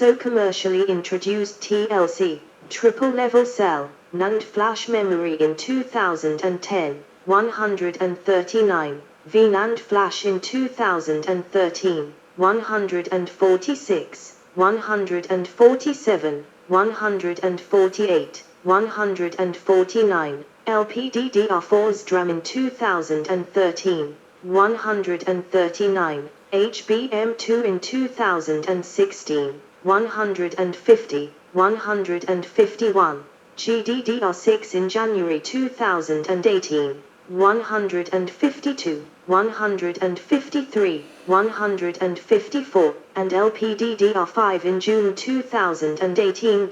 So commercially introduced TLC, triple level cell, NAND flash memory in 2010, 139, VNAND flash in 2013, 146, 147, 148, 149, LPDDR4's DRAM in 2013, 139, HBM2 in 2016, 150, 151, GDDR6 in January 2018, 152, 153, 154, and LPDDR5 in June 2018.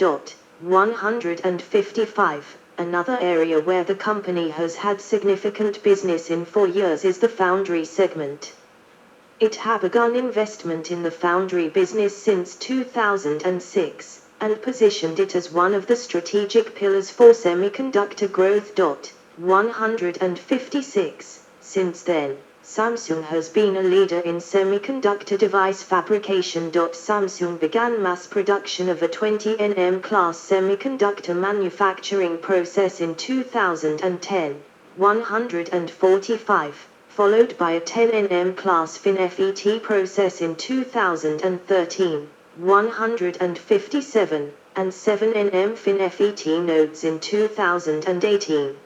155. Another area where the company has had significant business in 4 years is the foundry segment. It has begun investment in the foundry business since 2006, and positioned it as one of the strategic pillars for semiconductor growth. 156. Since then, Samsung has been a leader in semiconductor device fabrication. Samsung began mass production of a 20 nm class semiconductor manufacturing process in 2010, 145, followed by a 10 nm class FinFET process in 2013, 157, and 7 nm FinFET nodes in 2018.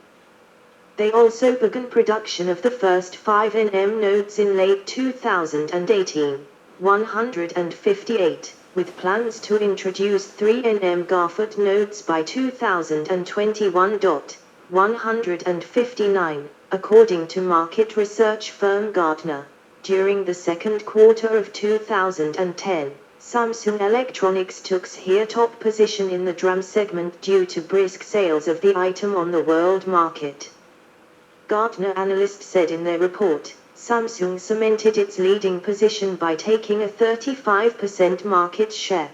They also began production of the first 5 nm nodes in late 2018, 158, with plans to introduce 3 nm GAAFET nodes by 2021. 159, according to market research firm Gartner. During the second quarter of 2010, Samsung Electronics took a top position in the DRAM segment due to brisk sales of the item on the world market. Gartner analysts said in their report, Samsung cemented its leading position by taking a 35% market share.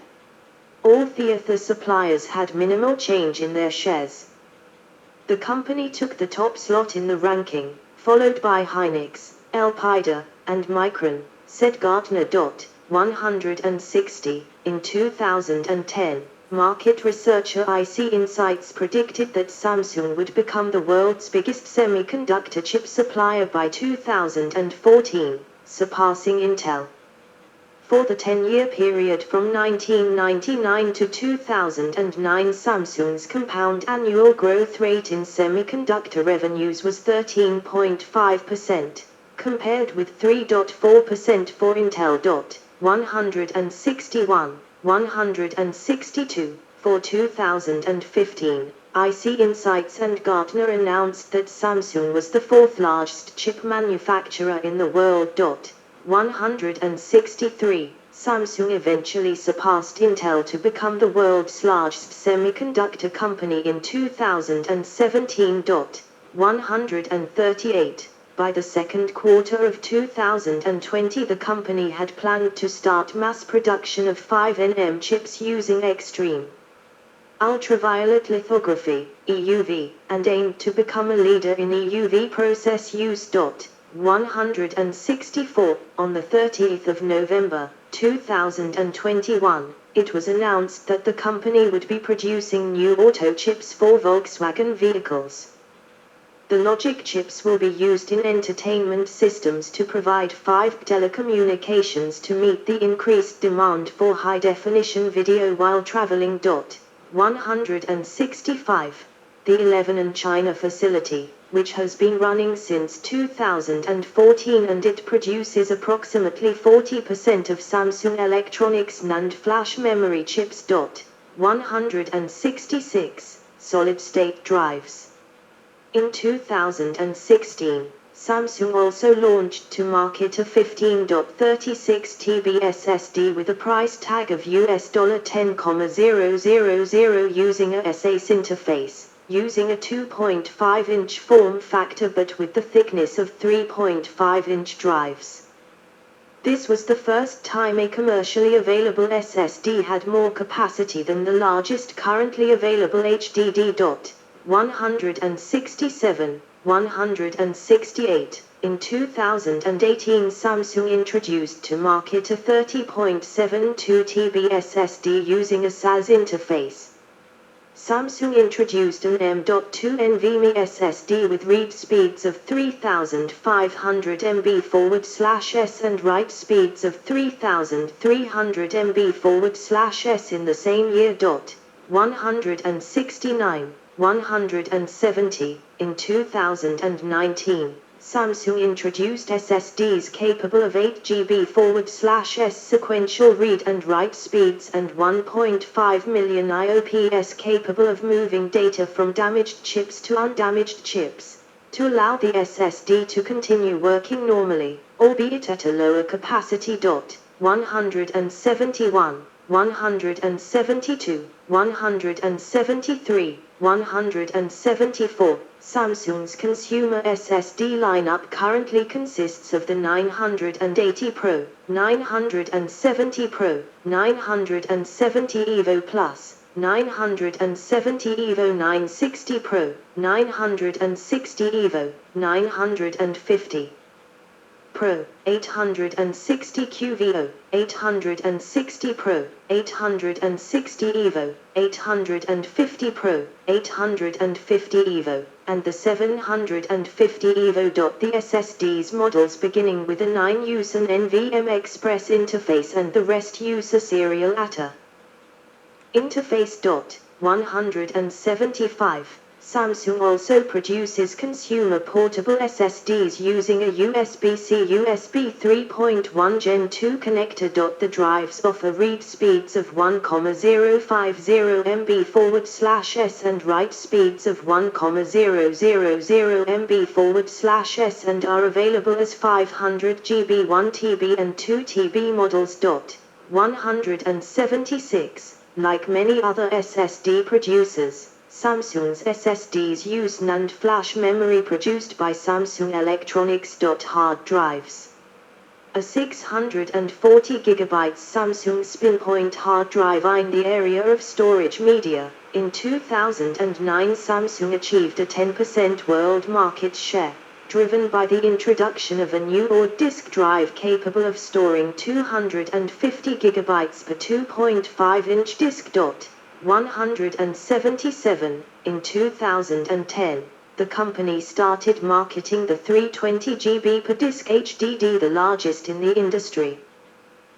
All the other suppliers had minimal change in their shares. The company took the top slot in the ranking, followed by Hynix, Elpida, and Micron, said Gartner. 160. In 2010, market researcher IC Insights predicted that Samsung would become the world's biggest semiconductor chip supplier by 2014, surpassing Intel. For the 10-year period from 1999 to 2009, Samsung's compound annual growth rate in semiconductor revenues was 13.5%, compared with 3.4% for Intel. 161, 162. For 2015, IC Insights and Gartner announced that Samsung was the fourth largest chip manufacturer in the world. 163. Samsung eventually surpassed Intel to become the world's largest semiconductor company in 2017. 138. By the second quarter of 2020, the company had planned to start mass production of 5 nm chips using extreme ultraviolet lithography, EUV, and aimed to become a leader in EUV process use. 164. On the 30th of November, 2021, it was announced that the company would be producing new auto chips for Volkswagen vehicles. The logic chips will be used in entertainment systems to provide 5G telecommunications to meet the increased demand for high-definition video while traveling. 165. The 11 China facility, which has been running since 2014 and it produces approximately 40% of Samsung Electronics' NAND flash memory chips. 166. Solid-state drives. In 2016, Samsung also launched to market a 15.36 TB SSD with a price tag of $10,000 using a SAS interface, using a 2.5-inch form factor but with the thickness of 3.5-inch drives. This was the first time a commercially available SSD had more capacity than the largest currently available HDD. 167, 168. In 2018, Samsung introduced to market a 30.72 TB SSD using a SAS interface. Samsung introduced an M.2 NVMe SSD with read speeds of 3500 MB/s and write speeds of 3300 MB/s in the same year. 169, 170. In 2019, Samsung introduced SSDs capable of 8 GB/s sequential read and write speeds and 1.5 million IOPS capable of moving data from damaged chips to undamaged chips, to allow the SSD to continue working normally, albeit at a lower capacity. 171, 172, 173, 174. Samsung's consumer SSD lineup currently consists of the 980 Pro, 970 Pro, 970 EVO Plus, 970 EVO 960 Pro, 960 EVO, 950 Pro, 860 QVO, 860 Pro, 860 EVO, 850 Pro, 850 EVO, and the 750 EVO. The SSD's models beginning with a 9 use an NVMe Express interface and the rest use a serial ATA interface. 175. Samsung also produces consumer portable SSDs using a USB-C USB 3.1 Gen 2 connector. The drives offer read speeds of 1,050 MB/s and write speeds of 1,000 MB/s and are available as 500 GB 1 TB and 2 TB models. 176. Like many other SSD producers, Samsung's SSDs use NAND flash memory produced by Samsung Electronics. Hard drives. A 640 GB Samsung SpinPoint hard drive in the area of storage media. In 2009, Samsung achieved a 10% world market share, driven by the introduction of a new hard disk drive capable of storing 250 GB per 2.5-inch disk. 177. In 2010, the company started marketing the 320 GB per disk HDD, the largest in the industry.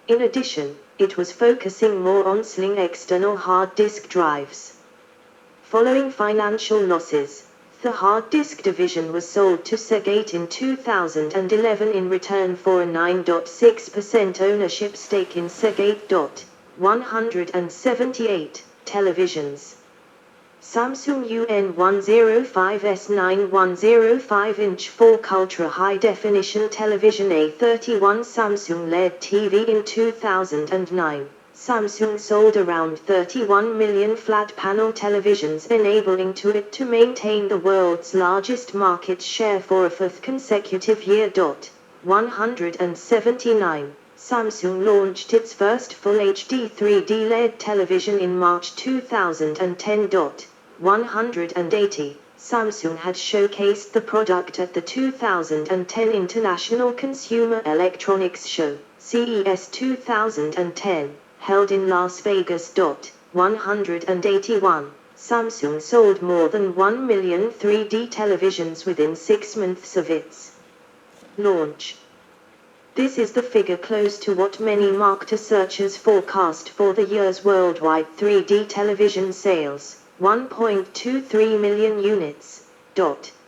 In addition, it was focusing more on sling external hard disk drives. Following financial losses, the hard disk division was sold to Seagate in 2011 in return for a 9.6% ownership stake in Seagate. 178. Televisions. Samsung UN105S 9105-inch 4K Ultra High Definition Television A31 Samsung LED TV. In 2009, Samsung sold around 31 million flat panel televisions, enabling it to maintain the world's largest market share for a fourth consecutive year. 179. Samsung launched its first Full HD 3D LED television in March 2010. 180. Samsung had showcased the product at the 2010 International Consumer Electronics Show, CES 2010, held in Las Vegas. 181. Samsung sold more than 1 million 3D televisions within 6 months of its launch. This is the figure close to what many market researchers forecast for the year's worldwide 3D television sales, 1.23 million units.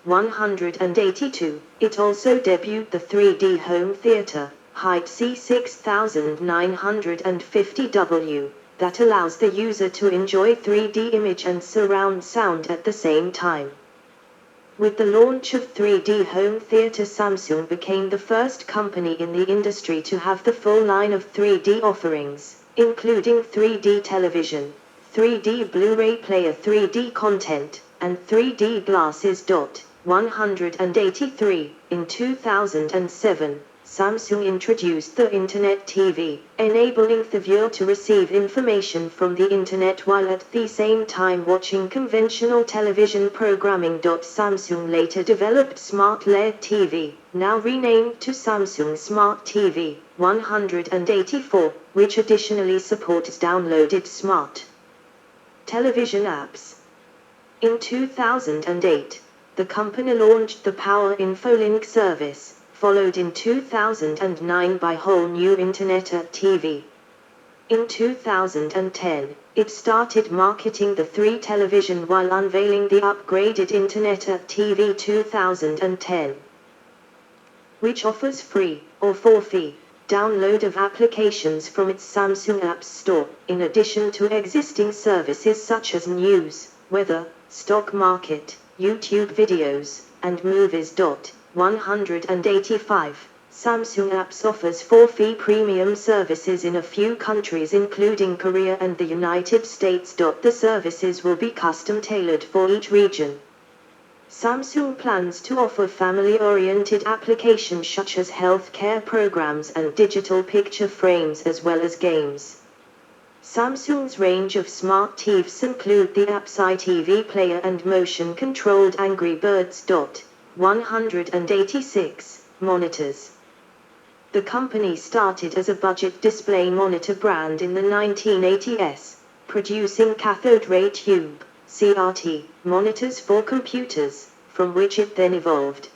182. It also debuted the 3D home theater, height C6950W, that allows the user to enjoy 3D image and surround sound at the same time. With the launch of 3D home theater, Samsung became the first company in the industry to have the full line of 3D offerings, including 3D television, 3D Blu-ray player, 3D content, and 3D glasses. 183. In 2007, Samsung introduced the Internet TV, enabling the viewer to receive information from the Internet while at the same time watching conventional television programming. Samsung later developed Smart LED TV, now renamed to Samsung Smart TV 184, which additionally supports downloaded smart television apps. In 2008, the company launched the Power InfoLink service, followed in 2009 by whole new Internet TV. In 2010, it started marketing the 3 television while unveiling the upgraded Internet TV 2010, which offers free, or for fee, download of applications from its Samsung App Store, in addition to existing services such as news, weather, stock market, YouTube videos, and movies. 185. Samsung Apps offers for-fee premium services in a few countries including Korea and the United States. The services will be custom-tailored for each region. Samsung plans to offer family-oriented applications such as healthcare programs and digital picture frames as well as games. Samsung's range of smart TVs include the Apps TV player and motion-controlled Angry Birds. 186. Monitors. The company started as a budget display monitor brand in the 1980s, producing cathode ray tube (CRT) monitors for computers, from which it then evolved.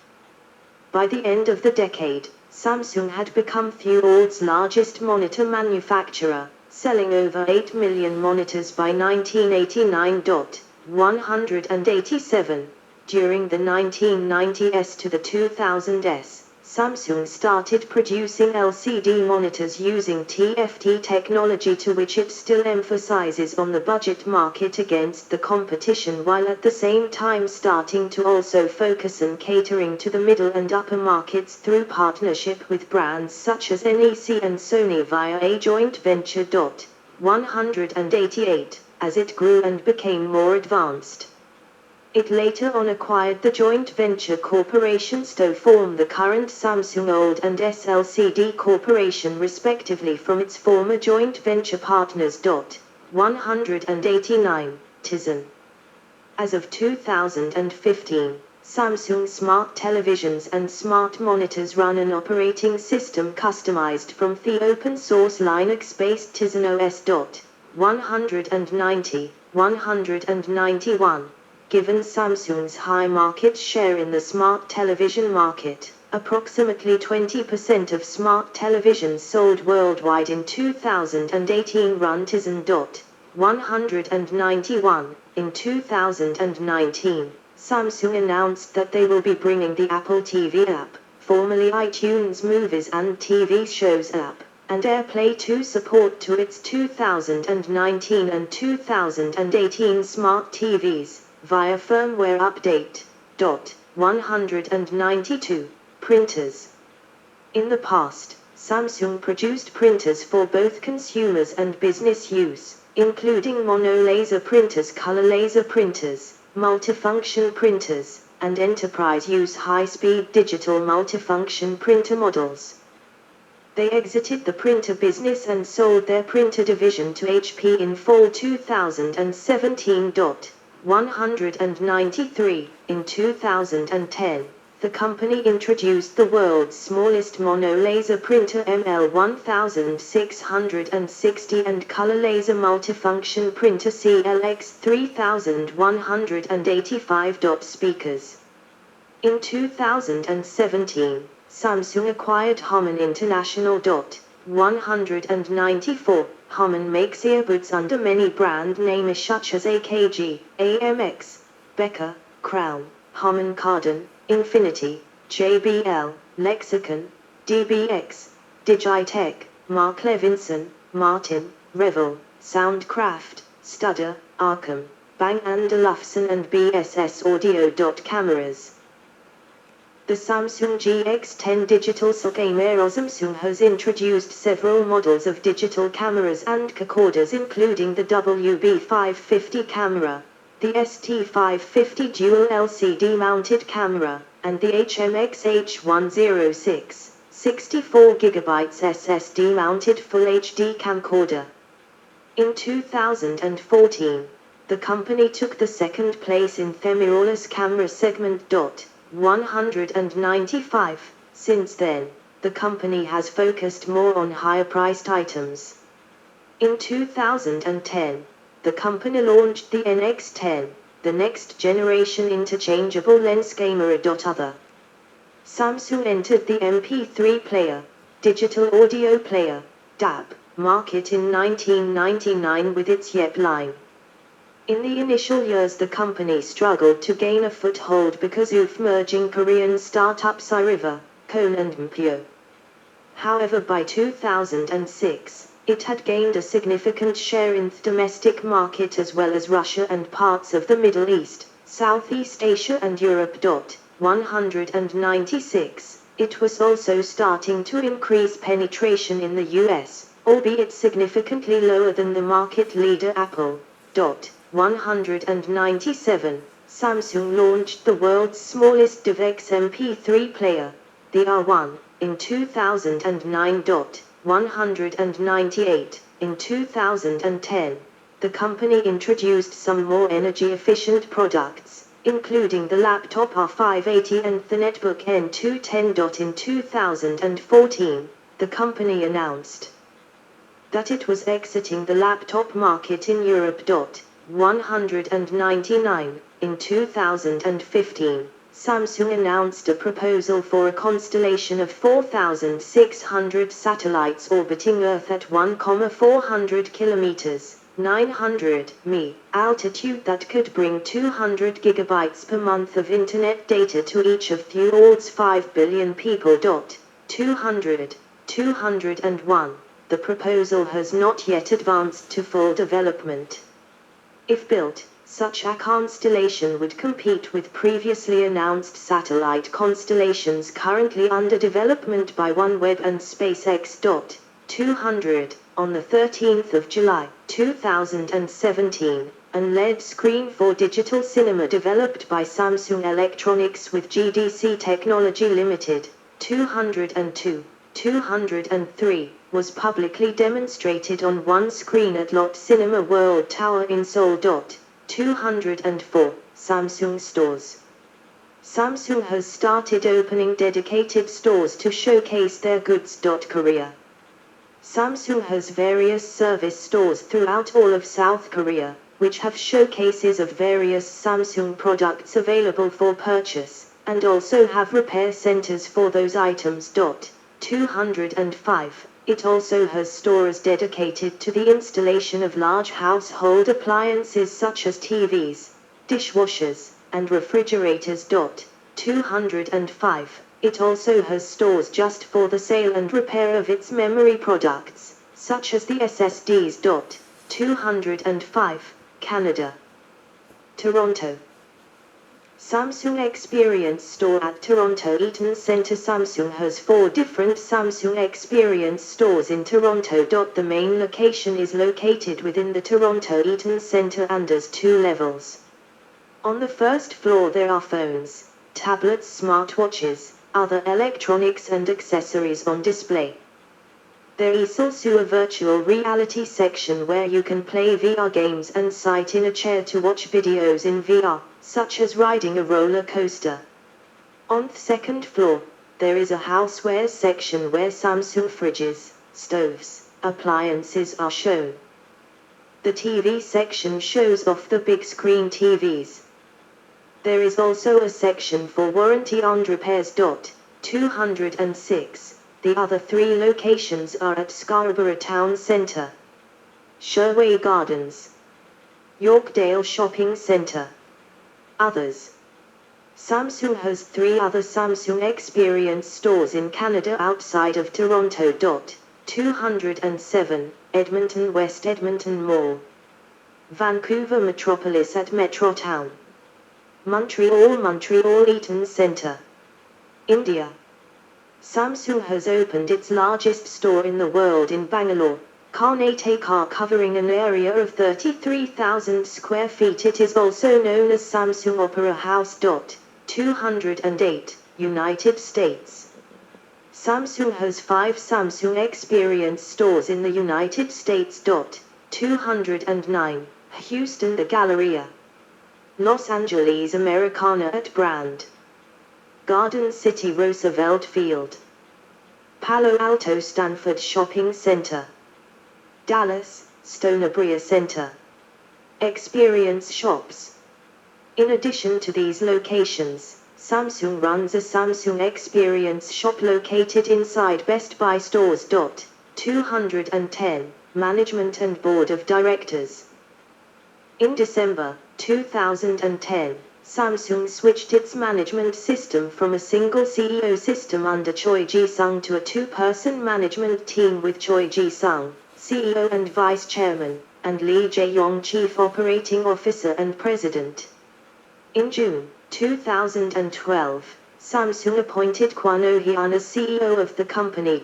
By the end of the decade, Samsung had become the world's largest monitor manufacturer, selling over 8 million monitors by 1989. 187. During the 1990s to the 2000s, Samsung started producing LCD monitors using TFT technology, to which it still emphasizes on the budget market against the competition, while at the same time starting to also focus on catering to the middle and upper markets through partnership with brands such as NEC and Sony via a joint venture. 188. As it grew and became more advanced, it later on acquired the joint venture corporations to form the current Samsung Old and SLCD Corporation respectively from its former joint venture partners. 189. Tizen. As of 2015, Samsung smart televisions and smart monitors run an operating system customized from the open-source Linux-based Tizen OS. 190. 191. Given Samsung's high market share in the smart television market, approximately 20% of smart televisions sold worldwide in 2018 run Tizen. 191. In 2019, Samsung announced that they will be bringing the Apple TV app, formerly iTunes Movies and TV Shows app, and AirPlay 2 support to its 2019 and 2018 smart TVs, via firmware update. 192. Printers. In the past, Samsung produced printers for both consumers and business use, including mono laser printers, color laser printers, multifunction printers, and enterprise use high-speed digital multifunction printer models. They exited the printer business and sold their printer division to HP in fall 2017. 193. In 2010, the company introduced the world's smallest mono laser printer ML1660 and color laser multifunction printer CLX3185. Speakers. In 2017, Samsung acquired Harman International. 194. Harman makes earbuds under many brand names such as AKG, AMX, Becker, Crown, Harman Kardon, Infinity, JBL, Lexicon, DBX, Digitech, Mark Levinson, Martin, Revel, Soundcraft, Studer, Arkham, Bang & Olufsen and BSS Audio. Cameras. The Samsung GX10 digital camera. Samsung has introduced several models of digital cameras and camcorders, including the WB550 camera, the ST550 dual LCD mounted camera, and the HMX H106. 64GB SSD mounted Full HD camcorder. In 2014, the company took the second place in the mirrorless camera segment. 195. Since then, the company has focused more on higher-priced items. In 2010, the company launched the NX10, the next-generation interchangeable lens camera. Other. Samsung entered the MP3 player, digital audio player, DAB, market in 1999 with its Yep line. In the initial years the company struggled to gain a foothold because of merging Korean startups iRiver, Kone and Mpyo. However, by 2006, it had gained a significant share in the domestic market as well as Russia and parts of the Middle East, Southeast Asia and Europe. 196. It was also starting to increase penetration in the US, albeit significantly lower than the market leader Apple. 197. Samsung launched the world's smallest DivX MP3 player, the R1, in 2009. 198. In 2010, the company introduced some more energy-efficient products, including the laptop R580 and the netbook N210. In 2014, the company announced that it was exiting the laptop market in Europe. 199. In 2015, Samsung announced a proposal for a constellation of 4,600 satellites orbiting Earth at 1,400 kilometers, 900 mi, altitude that could bring 200 gigabytes per month of internet data to each of the world's 5 billion people. 201. The proposal has not yet advanced to full development. If built, such a constellation would compete with previously announced satellite constellations currently under development by OneWeb and SpaceX. 200. On the 13th of July, 2017, an LED screen for digital cinema developed by Samsung Electronics with GDC Technology Limited, 202, 203, was publicly demonstrated on one screen at Lot Cinema World Tower in Seoul. 204. Samsung stores. Samsung has started opening dedicated stores to showcase their goods. Korea. Samsung has various service stores throughout all of South Korea, which have showcases of various Samsung products available for purchase, and also have repair centers for those items. 205. It also has stores dedicated to the installation of large household appliances such as TVs, dishwashers, and refrigerators. 205. It also has stores just for the sale and repair of its memory products, such as the SSDs. 205. Canada. Toronto. Samsung Experience Store at Toronto Eaton Centre. Samsung has 4 different Samsung Experience stores in Toronto. The main location is located within the Toronto Eaton Centre and has 2 levels. On the first floor there are phones, tablets, smartwatches, other electronics and accessories on display. There is also a virtual reality section where you can play VR games and sit in a chair to watch videos in VR, such as riding a roller coaster. On the second floor, there is a houseware section where Samsung fridges, stoves, appliances are shown. The TV section shows off the big screen TVs. There is also a section for warranty and repairs. 206. The other 3 locations are at Scarborough Town Centre, Sherway Gardens, Yorkdale Shopping Centre. Others. Samsung has 3 other Samsung Experience stores in Canada outside of Toronto. 207. Edmonton West Edmonton Mall, Vancouver Metropolis at Metrotown, Montreal Eaton Centre. India. Samsung has opened its largest store in the world in Bangalore, Karnataka, covering an area of 33,000 square feet. It is also known as Samsung Opera House. 208. United States. Samsung has 5 Samsung Experience stores in the United States. 209, Houston The Galleria. Los Angeles Americana at Brand. Garden City Roosevelt Field. Palo Alto Stanford Shopping Center. Dallas, Stone Brea Center. Experience shops. In addition to these locations, Samsung runs a Samsung Experience shop located inside Best Buy stores. 210, Management and Board of Directors. In December 2010, Samsung switched its management system from a single CEO system under Choi Ji-sung to a two-person management team with Choi Ji-sung, CEO and Vice Chairman, and Lee Jae-yong, Chief Operating Officer and President. In June 2012, Samsung appointed Kwon Oh-hyun as CEO of the company.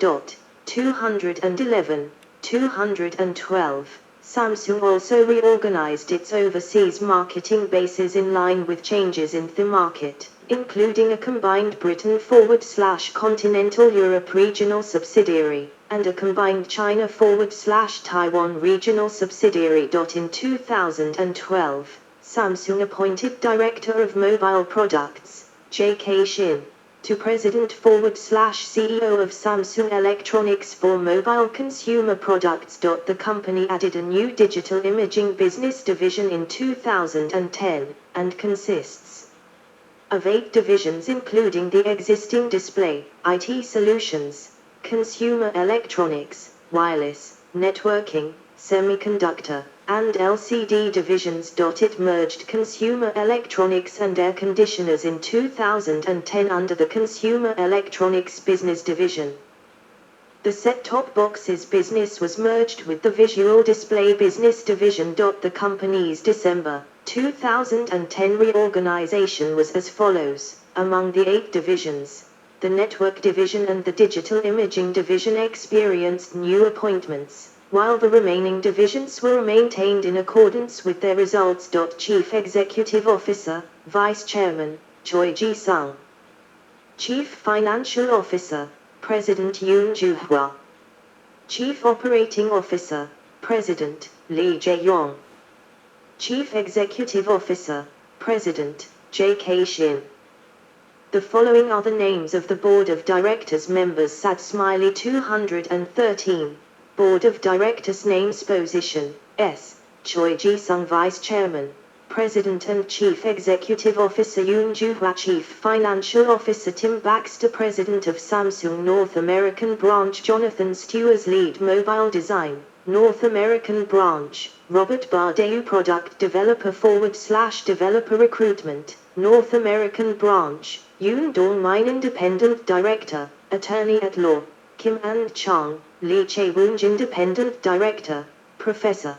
211, 212. Samsung also reorganized its overseas marketing bases in line with changes in the market, including a combined Britain/Continental Europe regional subsidiary, and a combined China/Taiwan regional subsidiary. In 2012, Samsung appointed Director of Mobile Products, J.K. Shin, to President/CEO of Samsung Electronics for Mobile Consumer Products. The company added a new digital imaging business division in 2010, and consists of 8 divisions including the existing display, IT solutions, consumer electronics, wireless, networking, semiconductor, and LCD divisions. It merged consumer electronics and air conditioners in 2010 under the Consumer Electronics Business Division. The set-top boxes business was merged with the Visual Display Business Division. The company's December 2010 reorganization was as follows. Among the 8 divisions, the Network Division and the Digital Imaging Division experienced new appointments, while the remaining divisions were maintained in accordance with their results. Chief Executive Officer, Vice Chairman, Choi Ji-sung. Chief Financial Officer, President Yoon Joo-hwa. Chief Operating Officer, President, Lee Jae-yong. Chief Executive Officer, President, J.K. Shin. The following are the names of the Board of Directors members. Sad Smiley 213. Board of Directors names. Position, S. Choi Ji-sung Vice Chairman, President and Chief Executive Officer Yoon Joo-hwa. Chief Financial Officer Tim Baxter. President of Samsung North American Branch Jonathan Stewart. Lead Mobile Design, North American Branch, Robert Bardeu. Product Developer / Developer Recruitment, North American Branch, Yoon Dong-min. Independent Director, Attorney at Law, Kim And-chang, Lee Chae-woon. Independent Director, Professor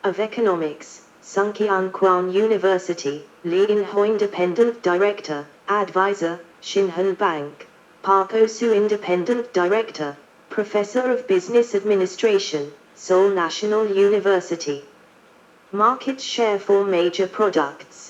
of Economics, Sungkyun Kwan University, Lee In-ho. Independent Director, Advisor, Shinhan Bank, Park Oh-soo. Independent Director, Professor of Business Administration, Seoul National University. Market share for major products.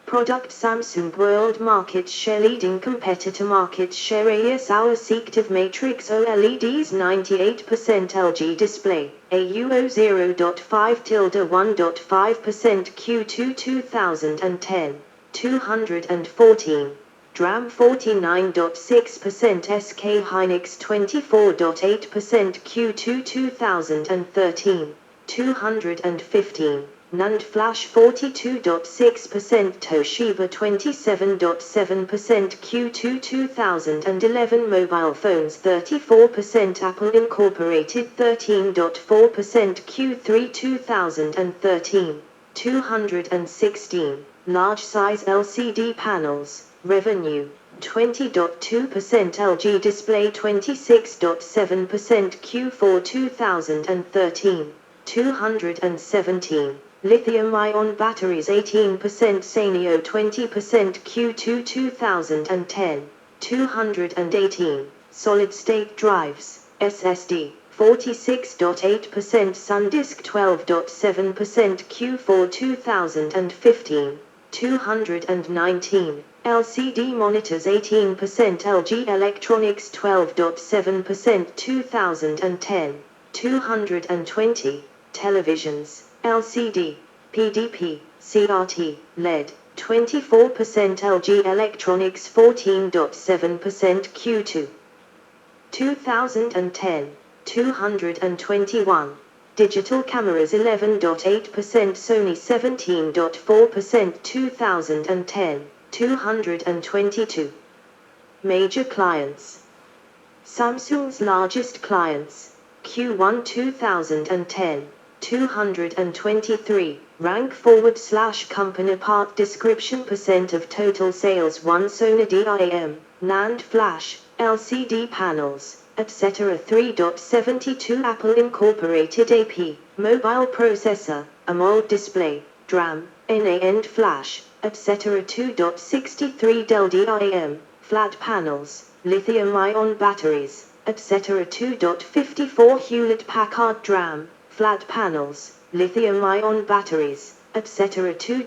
Product Samsung World Market Share. Leading competitor market share AS Our Seektive Matrix OLEDs 98%. LG Display, AUO 0.5-1.5% Q2 2010, 214. DRAM 49.6%. SK Hynix 24.8% Q2 2013, 215. NAND Flash 42.6%. Toshiba 27.7% Q2 2011. Mobile phones 34%. Apple Incorporated 13.4% Q3 2013, 216. Large size LCD panels, revenue 20.2%. LG Display 26.7% Q4 2013, 217. Lithium-ion batteries 18%. Sanyo 20% Q2 2010, 218. Solid-state drives, SSD, 46.8%. SanDisk 12.7% Q4 2015, 219. LCD monitors 18%, LG Electronics 12.7%, 2010, 220, televisions, LCD, PDP, CRT, LED, 24%, LG Electronics 14.7%, Q2, 2010, 221. Digital cameras 11.8%, Sony 17.4%, 2010, 222. Major clients. Samsung's largest clients. Q1 2010, 223. Rank / company part description % of total sales 1 Sony DIM, NAND flash, LCD panels, etc. 3.72 Apple Incorporated AP, mobile processor, AMOLED display, DRAM, NAND flash, etc. 2.63 Dell DIM, flat panels, lithium-ion batteries, etc. 2.54 Hewlett-Packard DRAM, flat panels, lithium-ion batteries, etc. 2.